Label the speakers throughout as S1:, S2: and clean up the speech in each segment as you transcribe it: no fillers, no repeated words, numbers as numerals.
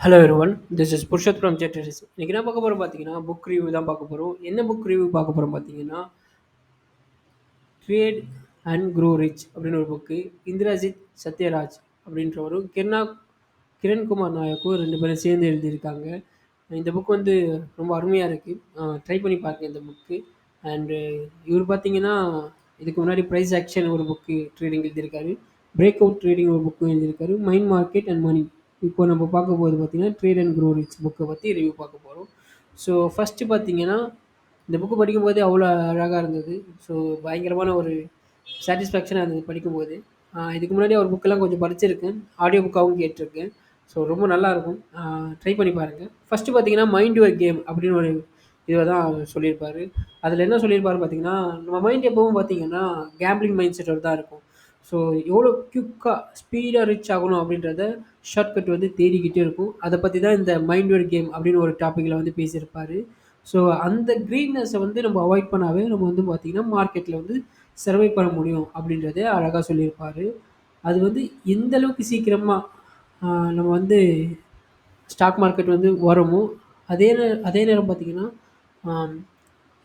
S1: Hello everyone, this is Purushoth from ஜெட்டரிஸ். இன்னைக்கு என்ன பார்க்க போகிறோம் பார்த்தீங்கன்னா, புக் ரிவ்யூ தான் பார்க்க போகிறோம். என்ன புக் ரிவ்யூ பார்க்க போகிறோம் பார்த்தீங்கன்னா, ட்ரேட் அண்ட் க்ரோ ரிச் அப்படின்னு ஒரு புக்கு. இந்திரஜித் சத்யராஜ் அப்படின்றவரும் கிரண்குமார் நாயக்கும் ரெண்டு பேரும் சேர்ந்து எழுதியிருக்காங்க. இந்த புக் வந்து ரொம்ப அருமையாக இருக்குது. ட்ரை பண்ணி பாருங்க இந்த புக்கு. அண்டு இவர் பார்த்தீங்கன்னா, இதுக்கு முன்னாடி ப்ரைஸ் ஆக்ஷன் ஒரு புக்கு ட்ரேடிங் எழுதியிருக்காரு. பிரேக் அவுட் ட்ரேடிங் ஒரு புக்கும் எழுதியிருக்காரு. மைண்ட் மார்க்கெட் அண்ட் மணி இப்போ நம்ம பார்க்க போது பார்த்தீங்கன்னா, ட்ரேட் அண்ட் க்ரோ ரிச் புக்கை பற்றி ரிவ்யூ பார்க்க போகிறோம். ஸோ ஃபஸ்ட்டு பார்த்தீங்கன்னா, இந்த புக்கு படிக்கும்போதே அவ்வளோ அழகாக இருந்தது. ஸோ பயங்கரமான ஒரு சாட்டிஸ்ஃபேக்ஷனாக இருந்தது படிக்கும்போது. இதுக்கு முன்னாடி அவர் புக்கெல்லாம் கொஞ்சம் படிச்சிருக்கேன். ஆடியோ புக்காகவும் கேட்டிருக்கேன். ஸோ ரொம்ப நல்லாயிருக்கும். ட்ரை பண்ணி பாருங்கள். ஃபஸ்ட்டு பார்த்தீங்கன்னா, மைண்ட் யுவர் கேம் அப்படின்னு ஒரு இதை தான் அவர் சொல்லியிருப்பார். அதில் என்ன சொல்லியிருப்பாரு பார்த்தீங்கன்னா, நம்ம மைண்ட் எப்பவும் பார்த்தீங்கன்னா கேம்பிளிங் மைண்ட் செட்டோட தான் இருக்கும். ஸோ எவ்வளோ குயிக்காக ஸ்பீடாக ரீச் ஆகணும் அப்படின்றத ஷார்ட்கட் வந்து தேடிக்கிட்டே இருக்கும். அதை பற்றி தான் இந்த மைண்ட் யுவர் கேம் அப்படின்னு ஒரு டாப்பிக்கில் வந்து பேசியிருப்பார். ஸோ அந்த க்ரீன்னஸை வந்து நம்ம அவாய்ட் பண்ணாவே நம்ம வந்து பார்த்திங்கன்னா மார்க்கெட்டில் வந்து சர்வை பண்ண முடியும் அப்படின்றத அழகாக சொல்லியிருப்பார். அது வந்து எந்த அளவுக்கு சீக்கிரமாக நம்ம வந்து ஸ்டாக் மார்க்கெட் வந்து வருமோ, அதே நேரம் பார்த்திங்கன்னா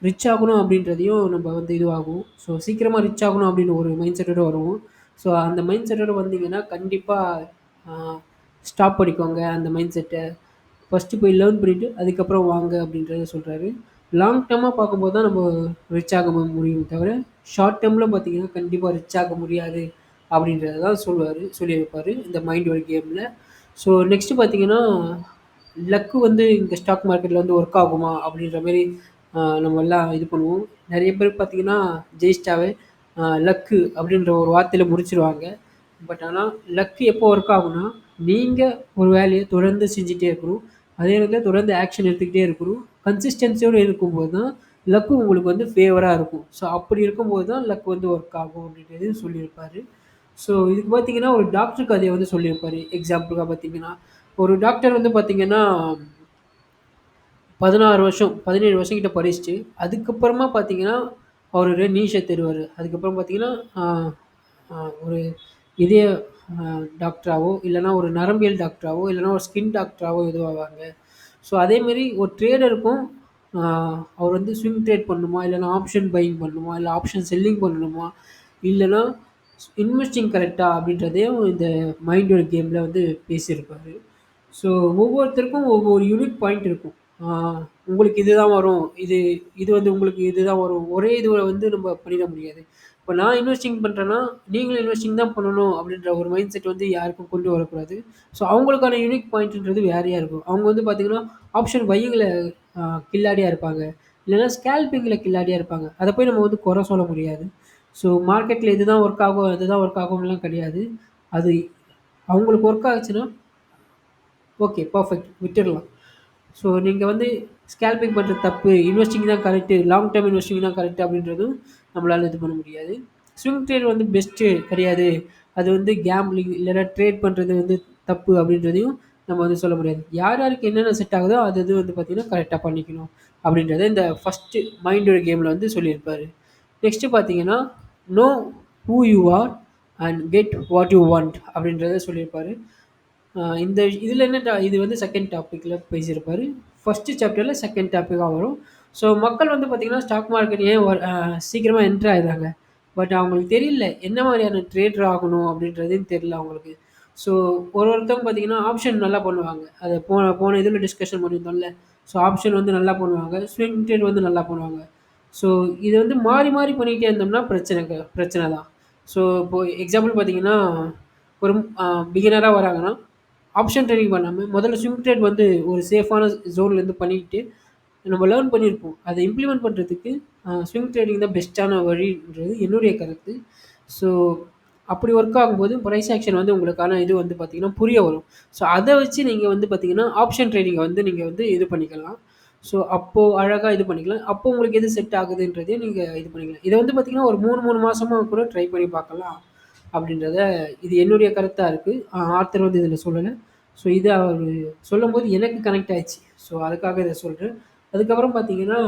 S1: ரிச் ஆகணும் அப்படின்றதையும் நம்ம வந்து இதுவாகும். ஸோ சீக்கிரமாக ரிச் ஆகணும் அப்படின்னு ஒரு மைண்ட் செட்டோட வருவோம். ஸோ அந்த மைண்ட் செட்டோட வந்தீங்கன்னா கண்டிப்பாக ஸ்டாப் பண்ணிக்கோங்க அந்த மைண்ட் செட்டை. ஃபஸ்ட்டு போய் லேர்ன் பண்ணிவிட்டு அதுக்கப்புறம் வாங்க அப்படின்றத சொல்கிறாரு. லாங் டேர்மாக பார்க்கும்போது தான் நம்ம ரிச் ஆக முடியும் தவிர, ஷார்ட் டேர்மில் பார்த்தீங்கன்னா கண்டிப்பாக ரிச் ஆக முடியாது அப்படின்றத தான் சொல்லியிருப்பார் இந்த மைண்ட் ஒரு கேமில். ஸோ நெக்ஸ்ட்டு பார்த்தீங்கன்னா, லக்கு வந்து இங்கே ஸ்டாக் மார்க்கெட்டில் வந்து ஒர்க் ஆகுமா அப்படின்ற மாரி நம்ம எல்லாம் இது பண்ணுவோம். நிறைய பேர் பார்த்தீங்கன்னா ஜெயிச்சிட்டாவே லக்கு அப்படின்ற ஒரு வார்த்தையில் முடிச்சிருவாங்க. பட் ஆனால் லக்கு எப்போ ஒர்க் ஆகும்னா, நீங்கள் ஒரு வேலையை தொடர்ந்து செஞ்சுட்டே இருக்கணும். அதே நேரத்தில் தொடர்ந்து ஆக்ஷன் எடுத்துக்கிட்டே இருக்கணும். கன்சிஸ்டன்சியோடு இருக்கும்போது தான் லக்கு உங்களுக்கு வந்து ஃபேவராக இருக்கும். ஸோ அப்படி இருக்கும்போது தான் லக் வந்து ஒர்க் ஆகும் அப்படின்றது சொல்லியிருப்பார். ஸோ இதுக்கு பார்த்தீங்கன்னா, ஒரு டாக்டர் கதையை வந்து சொல்லியிருப்பார். எக்ஸாம்பிளுக்காக பார்த்தீங்கன்னா, ஒரு டாக்டர் வந்து பார்த்தீங்கன்னா 16 வருஷம், 17 வருஷம் கிட்ட படிச்சுட்டு, அதுக்கப்புறமா பார்த்தீங்கன்னா, அவர் ஒரு நீஷ தேடுவாரு. அதுக்கப்புறம் பார்த்தீங்கன்னா, அ அ ஒரு இதய டாக்டராவோ, இல்லன்னா ஒரு நரம்பியல் டாக்டராவோ, இல்லன்னா ஒரு ஸ்கின் டாக்டராவோ இதுவாவாங்க. ஸோ அதேமாரி ஒரு ட்ரேடருக்கும் அ அவர் வந்து ஸ்விங் ட்ரேட் பண்ணணுமா, இல்லன்னா ஆப்ஷன் பையிங் பண்ணணுமா, இல்ல ஆப்ஷன் செல்லிங் பண்ணணுமா, இல்லன்னா இன்வெஸ்டிங் கரெக்ட்டா அப்படின்றதையும் இந்த மைண்ட் ஒரு கேமில வந்து பேசியிருப்பாரு. ஸோ ஒவ்வொருத்தருக்கும் ஒவ்வொரு யூனிக் பாயிண்ட் இருக்கும். ஆ உங்களுக்கு இதுதான் வரும். இது இது வந்து உங்களுக்கு இதுதான் வரும். ஒரே இதுவ வந்து நம்ம பண்ணிட முடியாது. இப்ப நான் இன்வெஸ்டிங் பண்றேன்னா, நீங்களும் இன்வெஸ்டிங் தான் பண்ணணும் அப்படின்ற ஒரு மைண்ட் செட் வந்து யாருக்கும் கொண்டு வரக்கூடாது. ஸோ அவங்களுக்கான யூனிக் பாயிண்ட்ன்றது வேறையா இருக்கும். அவங்க வந்து பார்த்தீங்கன்னா, ஆப்ஷன் பையிங்ல கில்லாடியா இருப்பாங்க. இல்லன்னா ஸ்கேல்பிங்ல கில்லாடியா இருப்பாங்க. அத போய் நம்ம வந்து குறை சொல்ல முடியாது. ஸோ மார்க்கெட்ல இதுதான் ஒர்க் ஆகும், அதுதான் ஒர்க் ஆகும்லாம் கிடையாது. அது அவங்களுக்கு ஒர்க் ஆச்சுன்னா ஓகே. பெர்ஃபெக்ட். விட்டுறலாம். ஸோ நீங்க வந்து ஸ்கேல்பிங் பண்றது தப்பு. இன்வெஸ்டிங் தான் கரெக்ட்டு. லாங் டெர்ம் இன்வெஸ்டிங் தான் கரெக்ட் அப்படின்றதும் நம்மளால இது பண்ண முடியாது. ஸ்விங் ட்ரேட் வந்து பெஸ்ட்டு கிடையாது. அது வந்து கேம்பிளிங் இல்லன்னா ட்ரேட் பண்றது வந்து தப்பு அப்படின்றதையும் நம்ம வந்து சொல்ல முடியாது. யார் யாருக்கு என்னென்ன செட் ஆகுதோ அது அது வந்து பார்த்தீங்கன்னா, கரெக்ட்டா பண்ணிக்கணும். அப்படின்றத இந்த ஃபர்ஸ்ட்டு மைண்டோட கேம்ல வந்து சொல்லியிருப்பாரு. நெக்ஸ்ட்டு பார்த்தீங்கன்னா, know who you are and get what you want அப்படின்றத சொல்லியிருப்பாரு. இந்த இதில என்ன இது வந்து செகண்ட் டாபிக்ல பேசியிருப்பாரு. ஃபர்ஸ்ட்டு சாப்டர்ல செகண்ட் டாபிக்கா வரும். ஸோ மக்கள் வந்து பார்த்தீங்கன்னா, ஸ்டாக் மார்க்கெட் ஏன் சீக்கிரமா என்டர் ஆயிடுறாங்க. பட் அவங்களுக்கு தெரியல. என்ன மாதிரியான ட்ரேடர் ஆகணும் அப்படின்றதையும் தெரியல அவங்களுக்கு. ஸோ ஒருத்தவங்க பார்த்தீங்கன்னா, ஆப்ஷன் நல்லா பண்ணுவாங்க. அத போன போன இதில டிஸ்கஷன் பண்ணியிருந்தோம்ல. ஸோ ஆப்ஷன் வந்து நல்லா பண்ணுவாங்க. ஸ்விங் ட்ரேட் வந்து நல்லா பண்ணுவாங்க. ஸோ இது வந்து மாறி மாறி பண்ணிக்கிட்டே இருந்தோம்னா பிரச்சனை தான். ஸோ இப்போ எக்ஸாம்பிள் பார்த்தீங்கன்னா, ஒரு பிகினரா வராங்கன்னா ஆப்ஷன் ட்ரேடிங் பண்ணாம, முதல்ல ஸ்விங் ட்ரேட் வந்து ஒரு சேஃபான ஜோன்லேருந்து பண்ணிக்கிட்டு, நம்ம லேர்ன் பண்ணியிருப்போம். அத இம்ப்ளிமெண்ட் பண்றதுக்கு ஸ்விங் ட்ரேடிங் தான் பெஸ்ட்டான வழின்றது என்னுடைய கருத்து. ஸோ அப்படி ஒர்க் ஆகும்போது பிரைஸ் ஆக்ஷன் வந்து உங்களுக்கான இது வந்து பார்த்தீங்கன்னா, புரிய வரும். ஸோ அத வச்சு நீங்க வந்து பார்த்தீங்கன்னா, ஆப்ஷன் ட்ரேடிங்க வந்து நீங்க வந்து இது பண்ணிக்கலாம். ஸோ அப்போ அழகா இது பண்ணிக்கலாம். அப்போ உங்களுக்கு எது செட் ஆகுதுன்றதையும் நீங்க இது பண்ணிக்கலாம். இத வந்து பார்த்தீங்கன்னா, ஒரு 3 மாசமா கூட ட்ரை பண்ணி பார்க்கலாம். அப்படின்றத இது என்னுடைய கருத்தா இருக்கு. ஆத்தர் வந்து இதில சொல்லல. ஸோ இது அவரு சொல்லும்போது எனக்கு கனெக்ட் ஆயிடுச்சு. ஸோ அதுக்காக இத சொல்றேன். அதுக்கப்புறம் பார்த்தீங்கன்னா,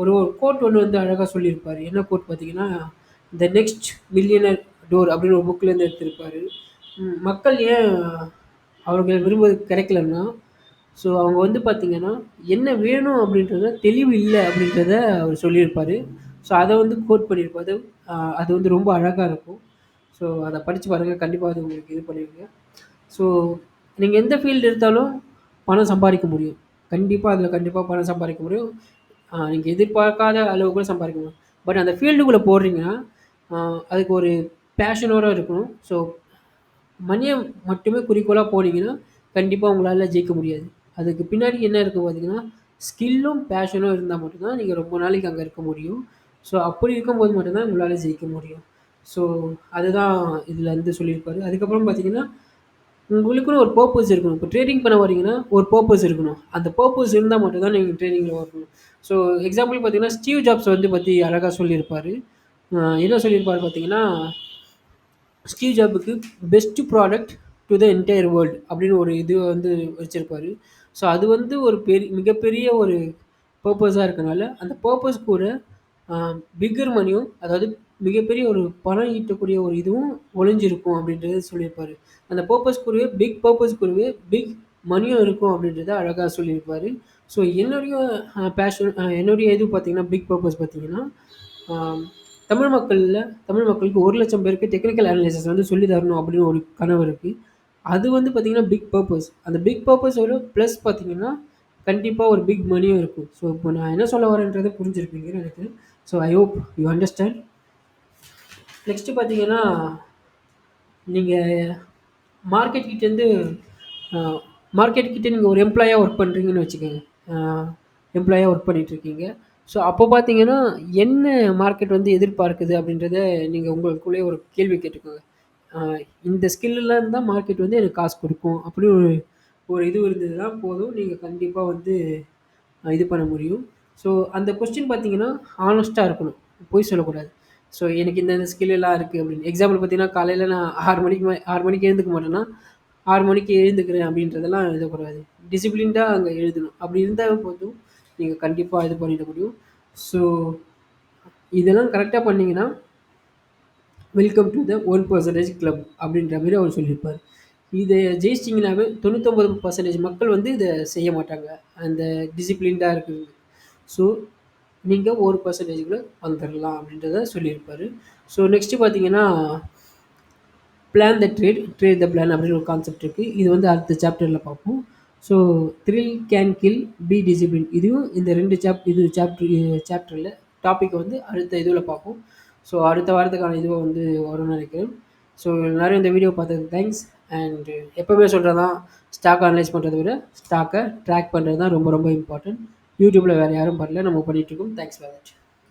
S1: ஒரு ஒரு கோட் ஒண்ணு வந்து அழகா சொல்லியிருப்பாரு. என்ன கோட் பார்த்தீங்கன்னா, "த நெக்ஸ்ட் மில்லியனர் டோர்" அப்படின்னு ஒரு புக்லேருந்து எடுத்திருப்பாரு. மக்கள் ஏன் அவர்கள் விரும்புவது கிடைக்கலன்னா, ஸோ அவங்க வந்து பார்த்தீங்கன்னா, என்ன வேணும் அப்படின்றத தெளிவு இல்ல அப்படின்றத அவர் சொல்லியிருப்பாரு. ஸோ அத வந்து கோட் பண்ணியிருப்பாரு. அது வந்து ரொம்ப அழகா இருக்கும். ஸோ அத படிச்சு பாருங்க. கண்டிப்பா அது உங்களுக்கு இது பண்ணுவீங்க. ஸோ நீங்க எந்த ஃபீல்டு எடுத்தாலும் பணம் சம்பாரிக்க முடியும். கண்டிப்பா அதில கண்டிப்பா பணம் சம்பாரிக்க முடியும். நீங்க எதிர்பார்க்காத அளவு கூட சம்பாரிக்க முடியும். பட் அந்த ஃபீல்டுக்குள்ள போடுறீங்கன்னா, அ அதுக்கு ஒரு பேஷனோட இருக்கணும். ஸோ மணிய மட்டுமே குறிக்கோளா போனீங்கன்னா, கண்டிப்பா உங்களால ஜெயிக்க முடியாது. அதுக்கு பின்னாடி என்ன இருக்கு பார்த்தீங்கன்னா, ஸ்கில்லும், பேஷனும் இருந்தா மட்டும் தான் நீங்க ரொம்ப நாளைக்கு அங்க இருக்க முடியும். ஸோ அப்படி இருக்கும்போது மட்டும் தான் உங்களால ஜெயிக்க முடியும். ஸோ அதுதான் இதுல வந்து சொல்லியிருப்பாரு. அதுக்கப்புறம் பார்த்தீங்கன்னா, உங்களுக்குன்னு ஒரு பர்ப்பஸ் இருக்கணும். இப்போ ட்ரேடிங் பண்ண வரீங்கன்னா, ஒரு பர்ப்பஸ் இருக்கணும். அந்த பர்ப்பஸ் இருந்தா மட்டும் தான் நீங்க ட்ரேடிங்ல வரணும். ஸோ எக்ஸாம்பிள் பார்த்தீங்கன்னா, ஸ்டீவ் ஜாப்ஸ் வந்து பத்தி அழகா சொல்லியிருப்பாரு. என்ன சொல்லியிருப்பாரு பார்த்தீங்கன்னா, ஸ்டீவ் ஜாப்க்கு best product to the entire world அப்படின்னு ஒரு இது வந்து வச்சிருப்பாரு. ஸோ அது வந்து ஒரு மிகப்பெரிய ஒரு பர்ப்பஸா இருக்கனால, அந்த பர்ப்பஸ் கூட பிக்கர் மணியும் அதாவது மிகப்பெரிய ஒரு பணம் ஈட்டக்கூடிய ஒரு இதுவும் ஒளிஞ்சிருக்கும் அப்படின்றது சொல்லியிருப்பாரு. அந்த பர்ப்பஸ் கூடவே பர்ப்பஸ் கூடவே பிக் மணியும் இருக்கும் அப்படின்றத அழகா சொல்லியிருப்பாரு. ஸோ என்னுடைய பேஷன் என்னுடைய இது பார்த்தீங்கன்னா, பிக் பர்ப்பஸ் பார்த்தீங்கன்னா, ஆம் தமிழ் மக்களுக்கு 1,00,000 பேருக்கு டெக்னிக்கல் அனாலிசிஸ் வந்து சொல்லி தரணும் அப்படின்னு ஒரு கனவு இருக்கு. அது வந்து பார்த்தீங்கன்னா, பிக் பர்ப்பஸ். அந்த பிக் பர்ப்பஸோட ப்ளஸ் பார்த்தீங்கன்னா, கண்டிப்பா ஒரு பிக் மணியும் இருக்கும். ஸோ இப்போ நான் என்ன சொல்ல வரேன்றத புரிஞ்சிருப்பீங்கன்னு நெனைக்கிறேன். So I hope you understand. Next பார்த்தீங்கன்னா, நீங்க மார்க்கெட் கிட்டேருந்து அ மார்க்கெட் கிட்ட நீங்க ஒரு எம்ப்ளாயியா ஒர்க் பண்றீங்கன்னு வச்சுக்கங்க. அ எம்ப்ளாயியா ஒர்க் பண்ணிட்டுருக்கீங்க. ஸோ அப்போ பார்த்தீங்கன்னா, என்ன மார்க்கெட் வந்து எதிர்பார்க்குது அப்படின்றத நீங்க உங்களுக்குள்ளேயே ஒரு கேள்வி கேட்டுக்கோங்க. அ இந்த ஸ்கில்லுல இருந்தா மார்க்கெட் வந்து எனக்கு காசு குடுக்கும். அப்படி ஒரு ஒரு இது இருந்ததுன்னா போதும். நீங்க கண்டிப்பா வந்து இது பண்ண முடியும். ஸோ அந்த கொஸ்டின் பார்த்தீங்கன்னா, ஹானஸ்ட்டா இருக்கணும். பொய் சொல்லக்கூடாது. ஸோ எனக்கு இந்த இந்த ஸ்கில் எல்லாம் இருக்கு அப்படின்னு. எக்ஸாம்பிள் பார்த்தீங்கன்னா, காலையில நான் 6 மணிக்கு எழுந்துக்க மாட்டேன்னா, 6 மணிக்கு எழுந்துக்கிறேன் அப்படின்றதெல்லாம் எழுதக்கூடாது. டிசிப்ளின்டா அங்க எழுதணும். அப்படி இருந்தா போதும், நீங்க கண்டிப்பா இது பண்ணிட முடியும். ஸோ இதெல்லாம் கரெக்ட்டா பண்ணீங்கன்னா, வெல்கம் டூ த 1% கிளப் அப்படின்ற மாரி அவர் சொல்லியிருப்பாரு. இத ஜெயிச்சிட்டீங்கனாவே 99% மக்கள் வந்து இத செய்ய மாட்டாங்க. அந்த டிசிப்ளின்டா இருக்கிறது. ஸோ நீங்க 1% வந்துரலாம் அப்படின்றத சொல்லியிருப்பாரு. ஸோ நெக்ஸ்ட்டு பார்த்தீங்கன்னா, plan the trade, trade the plan அப்படின்னு ஒரு கான்செப்ட் இருக்கு. இது வந்து அடுத்த சாப்டர்ல பார்ப்போம். So thrill can kill, be discipline இதுவும் இந்த 2 சாப்டர்ல டாபிக் வந்து அடுத்த இதுல பார்ப்போம். ஸோ அடுத்த வாரத்துக்கான இதுவ வந்து வரும்னு நெனைக்கிறேன். ஸோ எல்லாரும் இந்த வீடியோ பார்த்ததுக்கு தேங்க்ஸ். அண்ட் எப்பவுமே சொல்றது தான், ஸ்டாக் அனலைஸ் பண்றத விட ஸ்டாக்க ட்ராக் பண்றது தான் ரொம்ப ரொம்ப இம்பார்ட்டன்ட். யூடியூப்ல வேற யாரும் பண்ணல. நம்ம பண்ணிட்டுருக்கோம். தேங்க்ஸ் ஃபார் வாட்சிங்.